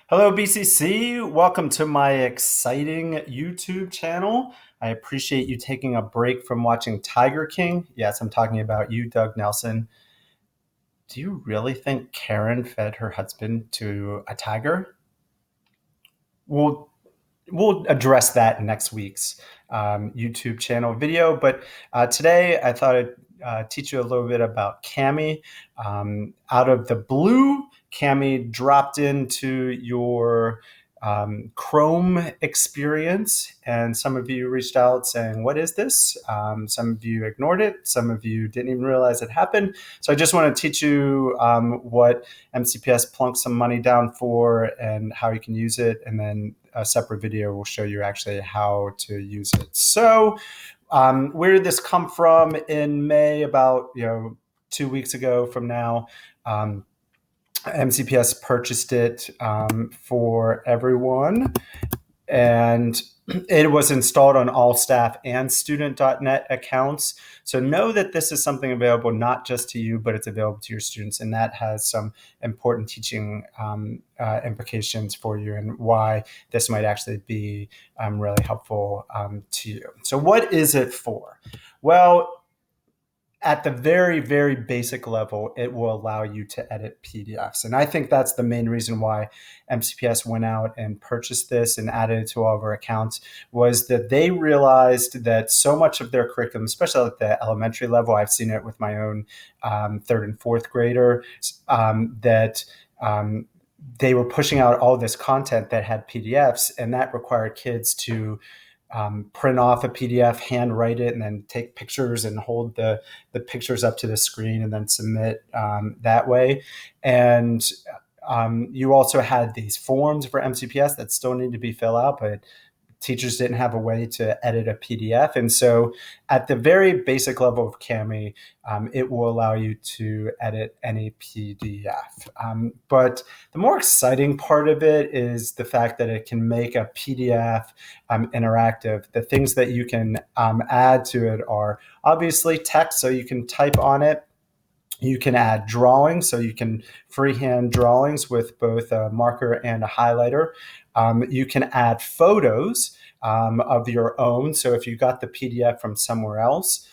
Hello, BCC. Welcome to my exciting YouTube channel. I appreciate you taking a break from watching Tiger King. Yes, I'm talking about you, Doug Nelson. Do you really think Karen fed her husband to a tiger? We'll we'll address that in next week's YouTube channel video. But today I thought I'd teach you a little bit about Cami. Out of the blue, Cami dropped into your Chrome experience, and some of you reached out saying, "What is this?" Some of you ignored it. Some of you didn't even realize it happened. So I just want to teach you what MCPS plunked some money down for and how you can use it, and then a separate video will show you actually how to use it. So where did this come from? In May, about 2 weeks ago from now, MCPS purchased it for everyone, and it was installed on all staff and student.net accounts. So know that this is something available not just to you, but it's available to your students, and that has some important teaching implications for you and why this might actually be really helpful to you. So what is it for? Well, at the very, very basic level, it will allow you to edit PDFs. And I think that's the main reason why MCPS went out and purchased this and added it to all of our accounts, was that they realized that so much of their curriculum, especially at the elementary level, I've seen it with my own third and fourth grader, that they were pushing out all this content that had PDFs, and that required kids to print off a PDF, handwrite it, and then take pictures and hold the pictures up to the screen and then submit that way. And you also had these forms for MCPS that still need to be filled out, but teachers didn't have a way to edit a PDF. And so at the very basic level of Cami, it will allow you to edit any PDF. But the more exciting part of it is the fact that it can make a PDF interactive. The things that you can add to it are obviously text, so you can type on it. You can add drawings, so you can freehand drawings with both a marker and a highlighter. You can add photos of your own. So if you got the PDF from somewhere else,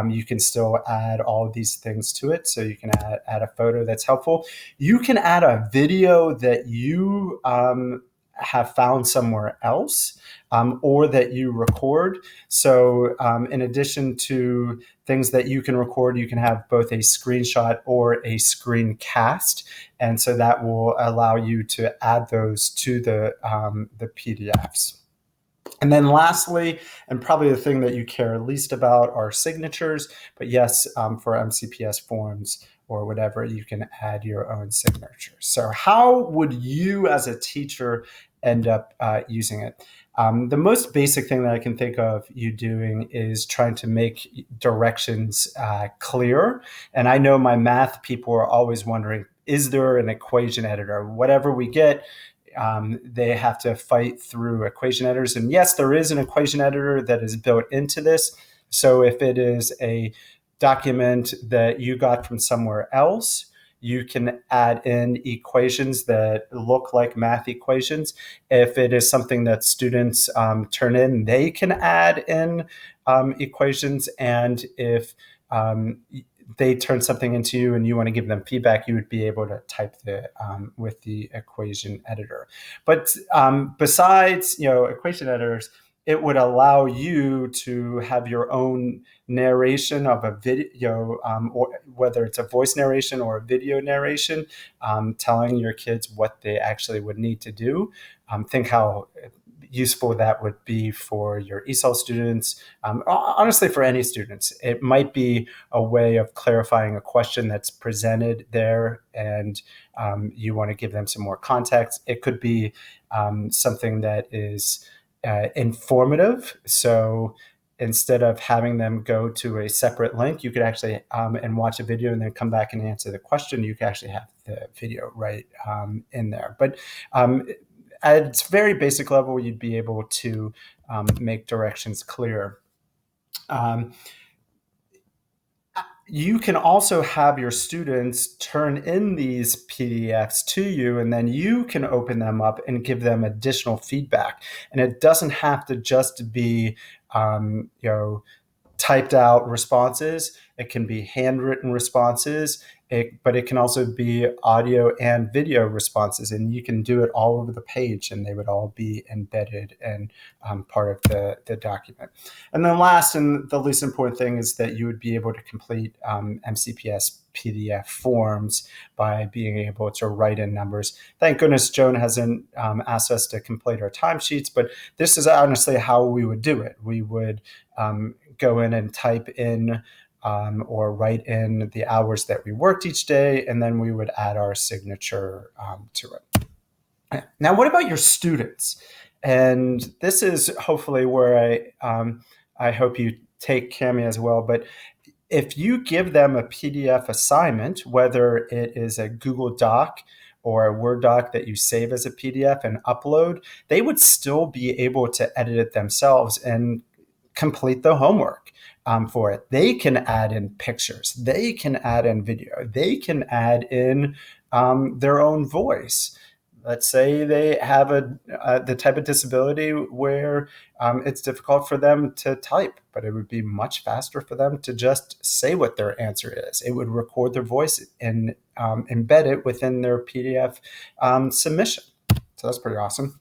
you can still add all of these things to it. So you can add a photo that's helpful. You can add a video that you have found somewhere else, or that you record. So in addition to things that you can record, you can have both a screenshot or a screencast. And so that will allow you to add those to the PDFs. And then lastly, and probably the thing that you care least about, are signatures. But yes, for MCPS forms or whatever, you can add your own signature. So how would you as a teacher end up using it? The most basic thing that I can think of you doing is trying to make directions clear. And I know my math people are always wondering, is there an equation editor? Whatever we get, they have to fight through equation editors. And yes, there is an equation editor that is built into this. So if it is a document that you got from somewhere else, you can add in equations that look like math equations. If it is something that students turn in, they can add in equations. And if they turn something into you and you want to give them feedback, you would be able to type the with the equation editor. But besides, equation editors, it would allow you to have your own narration of a video, or whether it's a voice narration or a video narration, telling your kids what they actually would need to do. Think how useful that would be for your ESOL students. Honestly, for any students, it might be a way of clarifying a question that's presented there, and you want to give them some more context. It could be something that is informative. So instead of having them go to a separate link, you could actually and watch a video and then come back and answer the question. You could actually have the video right in there. But at its very basic level, you'd be able to make directions clear. Um, You can also have your students turn in these PDFs to you, and then you can open them up and give them additional feedback. And it doesn't have to just be, typed out responses. It can be handwritten responses, but it can also be audio and video responses, and you can do it all over the page, and they would all be embedded and part of the document. And then last and the least important thing is that you would be able to complete MCPS PDF forms by being able to write in numbers. Thank goodness Joan hasn't asked us to complete our timesheets, but this is honestly how we would do it. We would go in and type in or write in the hours that we worked each day, and then we would add our signature to it. Now, what about your students? And this is hopefully where I hope you take Cami as well. But if you give them a PDF assignment, whether it is a Google Doc or a Word doc that you save as a PDF and upload, they would still be able to edit it themselves and complete the homework for it. They can add in pictures. They can add in video. They can add in their own voice. Let's say they have the type of disability where it's difficult for them to type, but it would be much faster for them to just say what their answer is. It would record their voice and embed it within their PDF submission. So that's pretty awesome.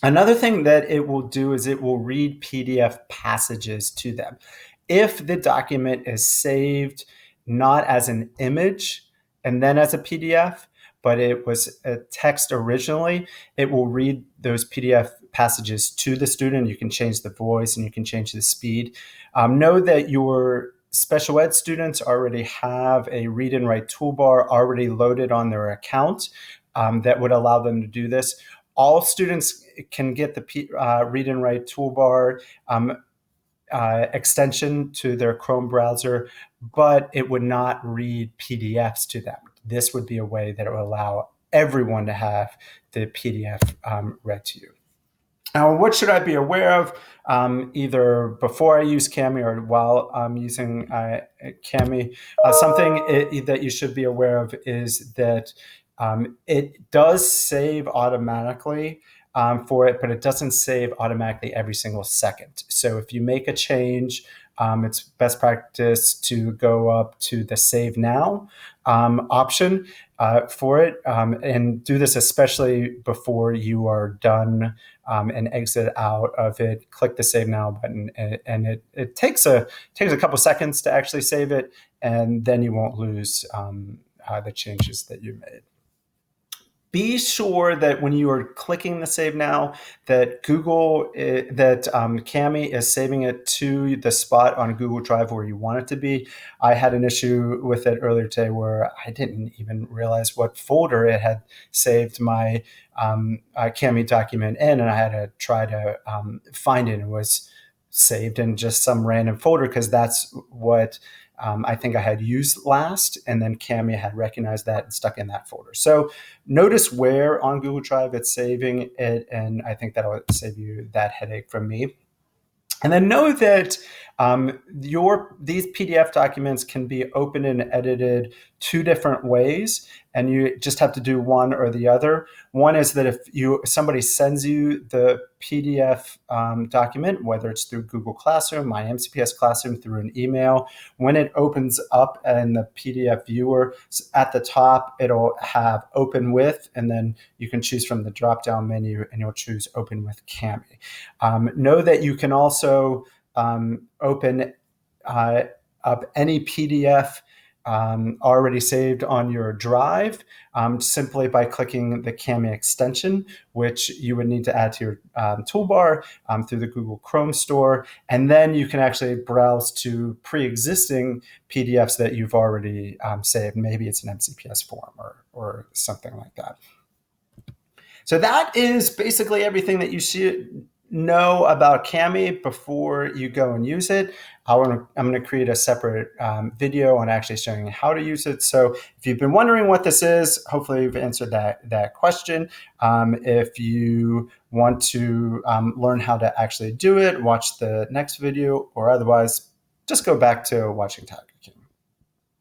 Another thing that it will do is it will read PDF passages to them. If the document is saved not as an image and then as a PDF, but it was a text originally, it will read those PDF passages to the student. You can change the voice and you can change the speed. Know that your special ed students already have a read and write toolbar already loaded on their account that would allow them to do this. All students can get the read and write toolbar extension to their Chrome browser, but it would not read PDFs to them. This would be a way that it would allow everyone to have the PDF read to you. Now, what should I be aware of either before I use Cami or while I'm using Cami? Something that you should be aware of is that it does save automatically for it, but it doesn't save automatically every single second. So if you make a change, it's best practice to go up to the Save Now option for it, and do this especially before you are done and exit out of it. Click the Save Now button, and it takes a couple seconds to actually save it, and then you won't lose the changes that you made. Be sure that when you are clicking the Save Now, that Cami is saving it to the spot on Google Drive where you want it to be. I had an issue with it earlier today where I didn't even realize what folder it had saved my Cami document in, and I had to try to find it. It was saved in just some random folder because that's what I think I had used last, and then Cami had recognized that and stuck in that folder. So notice where on Google Drive it's saving it, and I think that'll save you that headache from me. And then know that these PDF documents can be opened and edited two different ways, and you just have to do one or the other. One is that if somebody sends you the PDF document, whether it's through Google Classroom, My MCPS Classroom, through an email, when it opens up in the PDF viewer, at the top it'll have Open With, and then you can choose from the drop-down menu, and you'll choose Open with Cami. Know that you can also open up any PDF already saved on your drive simply by clicking the Cami extension, which you would need to add to your toolbar through the Google Chrome store. And then you can actually browse to pre-existing PDFs that you've already saved. Maybe it's an MCPS form or something like that. So that is basically everything that you should know about Cami before you go and use it. I'm going to create a separate video on actually showing you how to use it. So if you've been wondering what this is, hopefully you've answered that question. If you want to learn how to actually do it, watch the next video, or otherwise just go back to watching tag.